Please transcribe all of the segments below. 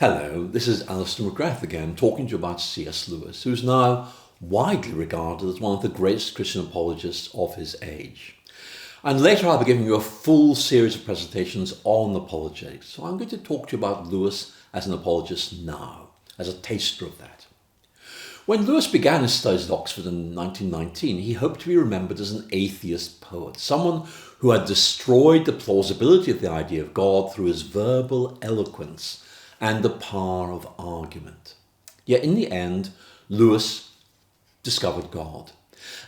Hello, this is Alister McGrath again, talking to you about C.S. Lewis, who's now widely regarded as one of the greatest Christian apologists of his age. And later I'll be giving you a full series of presentations on apologetics. So I'm going to talk to you about Lewis as an apologist now, as a taster of that. When Lewis began his studies at Oxford in 1919, he hoped to be remembered as an atheist poet, someone who had destroyed the plausibility of the idea of God through his verbal eloquence and the power of argument. Yet in the end, Lewis discovered God.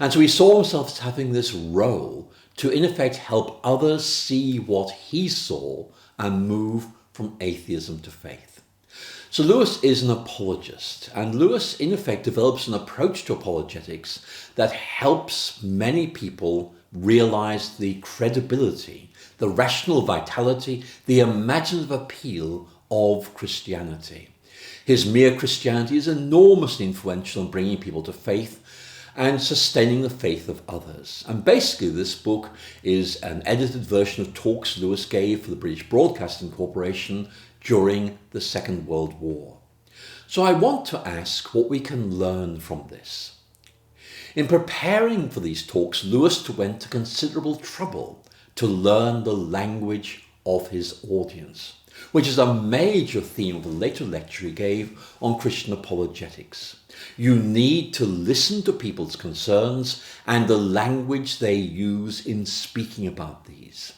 And so he saw himself as having this role to in effect help others see what he saw and move from atheism to faith. So Lewis is an apologist, and Lewis in effect develops an approach to apologetics that helps many people realize the credibility, the rational vitality, the imaginative appeal of Christianity. His mere Christianity is enormously influential in bringing people to faith and sustaining the faith of others. And basically this book is an edited version of talks Lewis gave for the British Broadcasting Corporation during the Second World War. So I want to ask what we can learn from this. In preparing for these talks, Lewis went to considerable trouble to learn the language of his audience, which is a major theme of the later lecture he gave on Christian apologetics. You need to listen to people's concerns and the language they use in speaking about these.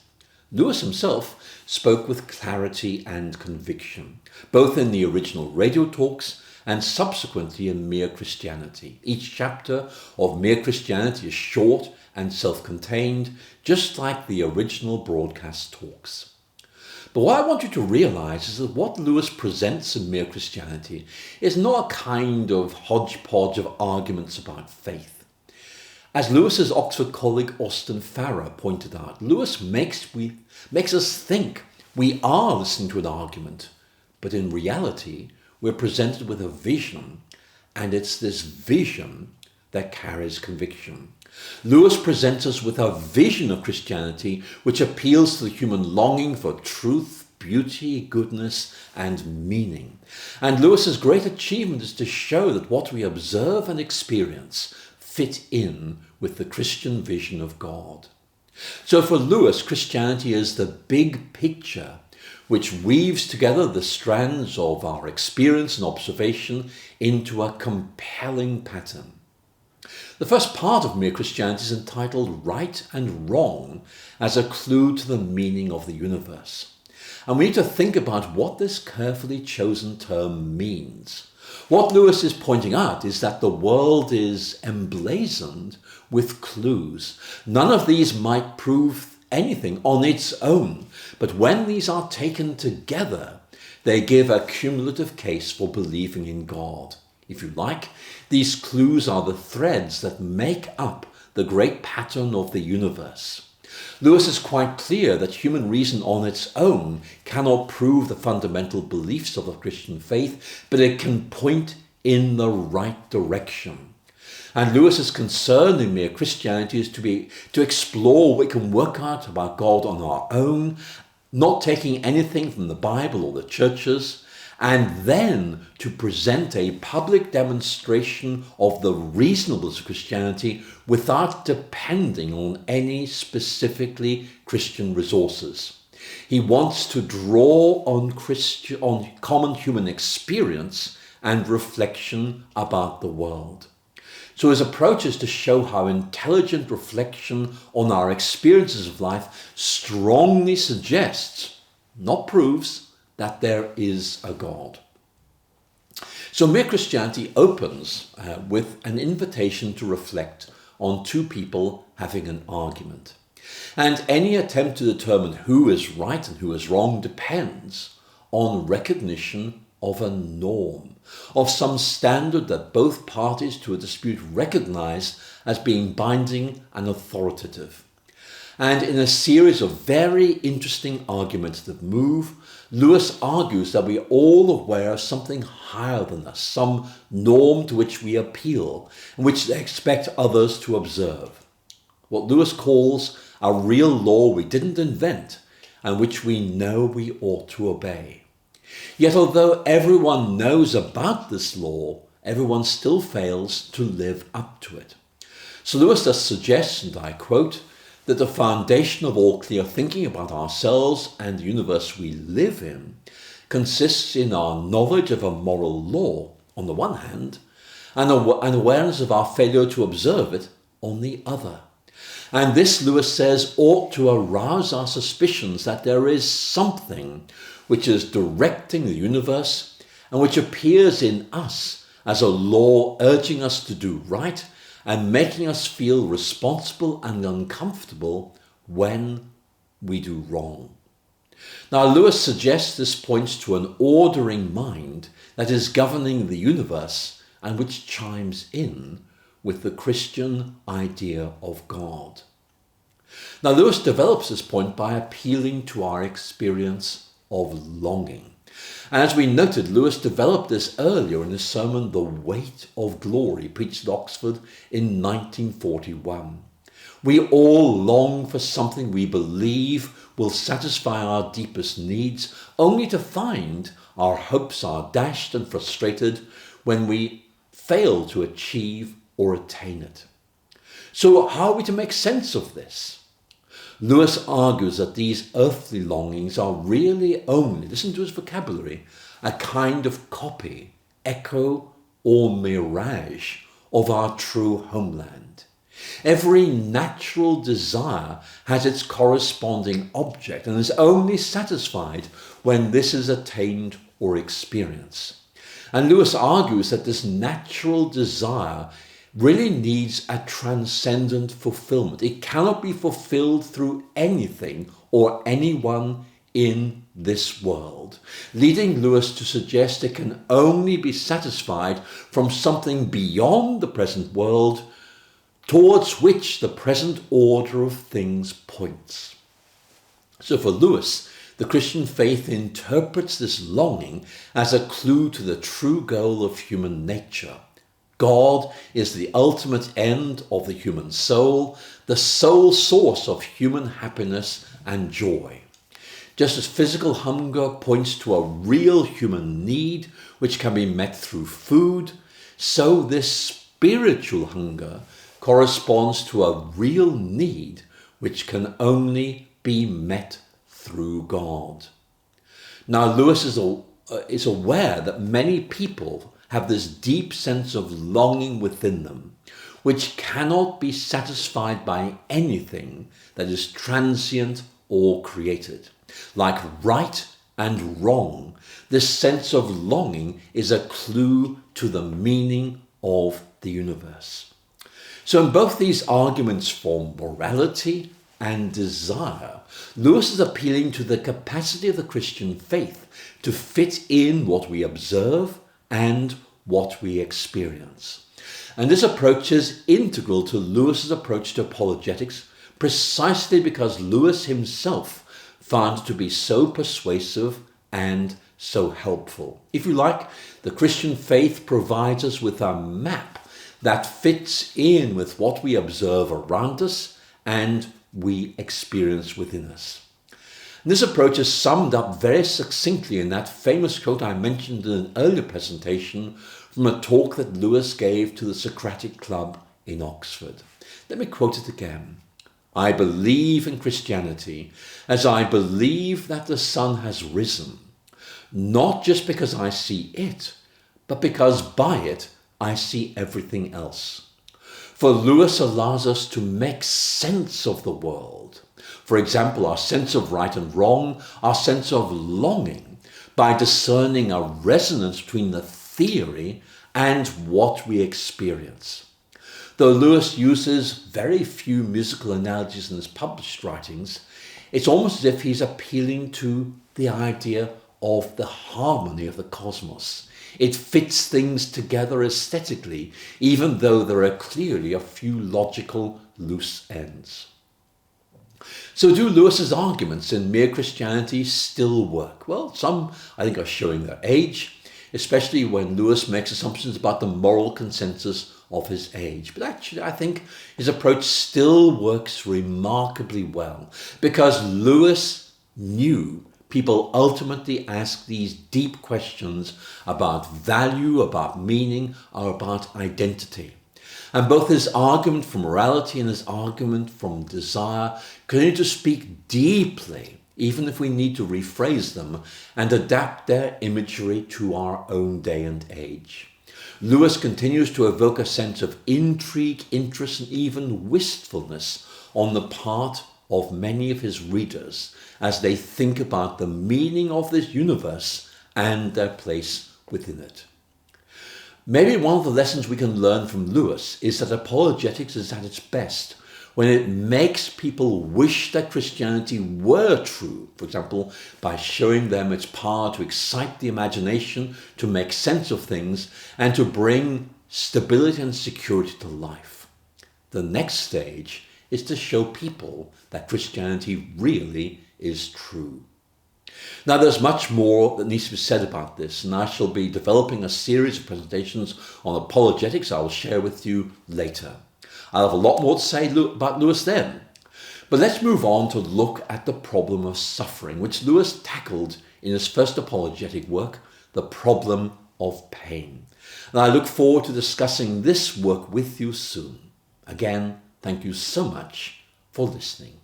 Lewis himself spoke with clarity and conviction, both in the original radio talks and subsequently in Mere Christianity. Each chapter of Mere Christianity is short and self-contained, just like the original broadcast talks. But what I want you to realize is that what Lewis presents in Mere Christianity is not a kind of hodgepodge of arguments about faith. As Lewis's Oxford colleague Austin Farrer pointed out, Lewis makes us think we are listening to an argument, but in reality we're presented with a vision, and it's this vision that carries conviction. Lewis presents us with a vision of Christianity which appeals to the human longing for truth, beauty, goodness, and meaning. And Lewis's great achievement is to show that what we observe and experience fit in with the Christian vision of God. So for Lewis, Christianity is the big picture which weaves together the strands of our experience and observation into a compelling pattern. The first part of Mere Christianity is entitled Right and Wrong as a clue to the meaning of the universe. And we need to think about what this carefully chosen term means. What Lewis is pointing out is that the world is emblazoned with clues. None of these might prove anything on its own, but when these are taken together, they give a cumulative case for believing in God. If you like, these clues are the threads that make up the great pattern of the universe. Lewis is quite clear that human reason on its own cannot prove the fundamental beliefs of the Christian faith, but it can point in the right direction. And Lewis's concern in Mere Christianity is to explore what we can work out about God on our own, not taking anything from the Bible or the churches, and then to present a public demonstration of the reasonableness of Christianity without depending on any specifically Christian resources. He wants to draw on common human experience and reflection about the world. So his approach is to show how intelligent reflection on our experiences of life strongly suggests, not proves, that there is a God. So Mere Christianity opens with an invitation to reflect on two people having an argument. And any attempt to determine who is right and who is wrong depends on recognition of a norm, of some standard that both parties to a dispute recognize as being binding and authoritative. And in a series of very interesting arguments that move, Lewis argues that we are all aware of something higher than us, some norm to which we appeal, and which they expect others to observe. What Lewis calls a real law we didn't invent, and which we know we ought to obey. Yet although everyone knows about this law, everyone still fails to live up to it. So Lewis thus suggests, and I quote, that the foundation of all clear thinking about ourselves and the universe we live in consists in our knowledge of a moral law on the one hand, and an awareness of our failure to observe it on the other. And this, Lewis says, ought to arouse our suspicions that there is something which is directing the universe and which appears in us as a law urging us to do right and making us feel responsible and uncomfortable when we do wrong. Now, Lewis suggests this points to an ordering mind that is governing the universe and which chimes in with the Christian idea of God. Now, Lewis develops this point by appealing to our experience of longing. And as we noted, Lewis developed this earlier in his sermon, The Weight of Glory, preached at Oxford in 1941. We all long for something we believe will satisfy our deepest needs, only to find our hopes are dashed and frustrated when we fail to achieve or attain it. So how are we to make sense of this? Lewis argues that these earthly longings are really only, listen to his vocabulary, a kind of copy, echo, or mirage of our true homeland. Every natural desire has its corresponding object and is only satisfied when this is attained or experienced. And Lewis argues that this natural desire really needs a transcendent fulfillment. It cannot be fulfilled through anything or anyone in this world, leading Lewis to suggest it can only be satisfied from something beyond the present world towards which the present order of things points. So for Lewis, the Christian faith interprets this longing as a clue to the true goal of human nature. God is the ultimate end of the human soul, the sole source of human happiness and joy. Just as physical hunger points to a real human need which can be met through food, so this spiritual hunger corresponds to a real need which can only be met through God. Now, Lewis is aware that many people have this deep sense of longing within them, which cannot be satisfied by anything that is transient or created. Like right and wrong, this sense of longing is a clue to the meaning of the universe. So in both these arguments for morality and desire, Lewis is appealing to the capacity of the Christian faith to fit in what we observe and what we experience. And this approach is integral to Lewis's approach to apologetics, precisely because Lewis himself found it to be so persuasive and so helpful. If you like, the Christian faith provides us with a map that fits in with what we observe around us and we experience within us. This approach is summed up very succinctly in that famous quote I mentioned in an earlier presentation from a talk that Lewis gave to the Socratic Club in Oxford. Let me quote it again. I believe in Christianity as I believe that the sun has risen, not just because I see it, but because by it I see everything else. For Lewis allows us to make sense of the world. For example, our sense of right and wrong, our sense of longing, by discerning a resonance between the theory and what we experience. Though Lewis uses very few musical analogies in his published writings, it's almost as if he's appealing to the idea of the harmony of the cosmos. It fits things together aesthetically, even though there are clearly a few logical loose ends. So do Lewis's arguments in Mere Christianity still work? Well, some I think are showing their age, especially when Lewis makes assumptions about the moral consensus of his age. But actually, I think his approach still works remarkably well because Lewis knew people ultimately ask these deep questions about value, about meaning, or about identity. And both his argument for morality and his argument from desire continue to speak deeply, even if we need to rephrase them and adapt their imagery to our own day and age. Lewis continues to evoke a sense of intrigue, interest, and even wistfulness on the part of many of his readers as they think about the meaning of this universe and their place within it. Maybe one of the lessons we can learn from Lewis is that apologetics is at its best when it makes people wish that Christianity were true, for example, by showing them its power to excite the imagination, to make sense of things, and to bring stability and security to life. The next stage is to show people that Christianity really is true. Now, there's much more that needs to be said about this, and I shall be developing a series of presentations on apologetics I will share with you later. I'll have a lot more to say about Lewis then. But let's move on to look at the problem of suffering, which Lewis tackled in his first apologetic work, The Problem of Pain. And I look forward to discussing this work with you soon. Again, thank you so much for listening.